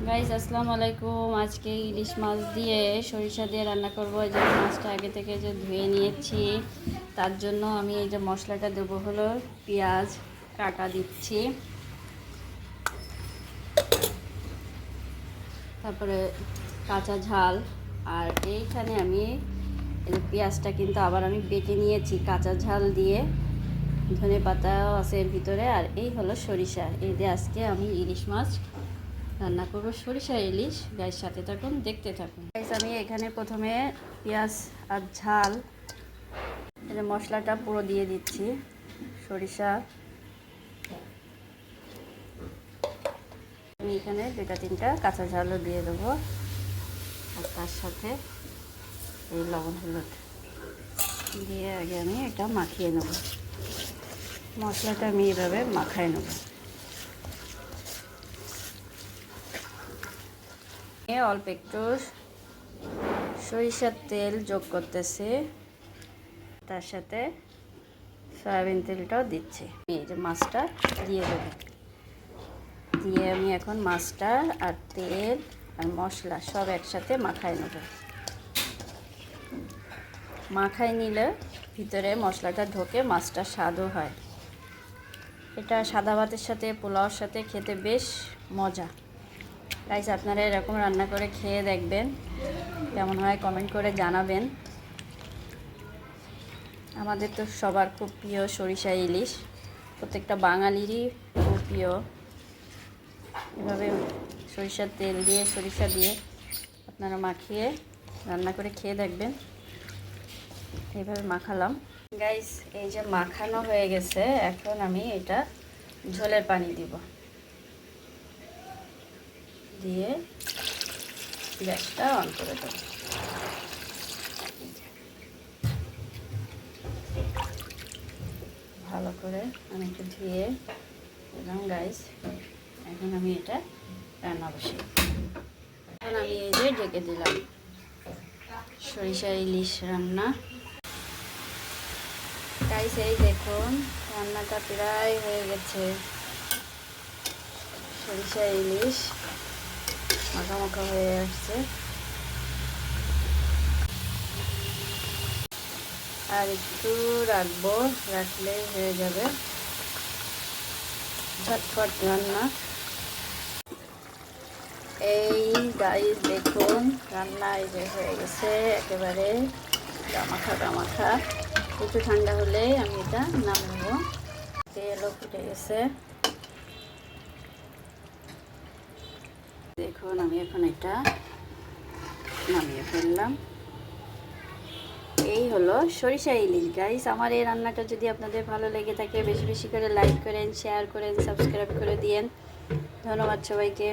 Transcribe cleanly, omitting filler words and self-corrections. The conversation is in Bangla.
গাইস আসসালামু আলাইকুম। আজকে ইলিশ মাছ দিয়ে সরিষা দিয়ে রান্না করব। এই যে মাছটা আগে থেকে যে ধুয়ে নিয়েছি, তার জন্য আমি এই যে মশলাটা দেবো হলো পেঁয়াজ কাটা দিচ্ছি, তারপরে কাঁচা ঝাল। আর এইখানে আমি এই যে পেঁয়াজটা কিন্তু আবার আমি বেটে নিয়েছি কাঁচা ঝাল দিয়ে, ধনে পাতাও আছে এর ভিতরে। আর এই হলো সরিষা। এই দিয়ে আজকে আমি ইলিশ মাছ রান্না করবো, সরিষা ইলিশ। গাইস সাথে থাকুন, দেখতে থাকুন। গাইস আমি এখানে প্রথমে পেঁয়াজ আর ঝাল এই যে মশলাটা পুরো দিয়ে দিচ্ছি। সরিষা আমি এখানে 2-3টা কাঁচা ঝালও দিয়ে দেবো, আর তার সাথে এই লবণ হলুদ দিয়ে আগে আমি এটা মাখিয়ে নেব। মশলাটা আমি এভাবে মাখায় নেব। অল্প একটু সরিষার তেল যোগ করতেছি, তার সাথে সয়াবিন তেলটাও দিচ্ছি। এই যে মাছটা দিয়ে দেবো, দিয়ে আমি এখন মাছটা আর তেল আর মশলা সব একসাথে মাখায় নেব। মাখায় নিলে ভিতরে মশলাটা ঢোকে, মাছটা স্বাদও হয়। এটা সাদা ভাতের সাথে পোলাওর সাথে খেতে বেশ মজা। গাইস আপনারা এরকম রান্না করে খেয়ে দেখবেন, কেমন হয় কমেন্ট করে জানাবেন। আমাদের তো সবার খুব প্রিয় সরিষা ইলিশ, প্রত্যেকটা বাঙালিরই খুব প্রিয়। এভাবে সরিষার তেল দিয়ে সরিষা দিয়ে আপনারা মাখিয়ে রান্না করে খেয়ে দেখবেন। এইভাবে মাখালাম। গাইস এই যে মাখানো হয়ে গেছে, এখন আমি এটা ঝোলের পানি দিব, দিয়ে গ্যাসটা অন করে দেব। ভালো করে আমি একটু ধুয়ে দিলাম। গাইস এখন আমি এটা রান্না বসি। এখন আমি এই যে ঢেকে দিলাম সরিষা ইলিশ রান্না। গাইস এই দেখুন রান্নাটা প্রায় হয়ে গেছে। সরিষা ইলিশ মাখা মাখা হয়ে আসছে, আর একটু রাখবো, রাখলেই হয়ে যাবে ঝটপট রান্না। এই গাইস দেখুন রান্না এই যে হয়ে গেছে, একেবারে গামাখা গামাখা। একটু ঠান্ডা হলে আমি এটা নামাবো। তেলও ফুটে গেছে, দেখুন আমি এখন এটা নামিয়ে ফেললাম। এই হলো সরিষা ইলিশ। গাইস আমার এই রান্নাটা যদি আপনাদের ভালো লেগে থাকে, বেশি বেশি করে লাইক করেন, শেয়ার করেন, সাবস্ক্রাইব করে দিয়েন। ধন্যবাদ সবাইকে।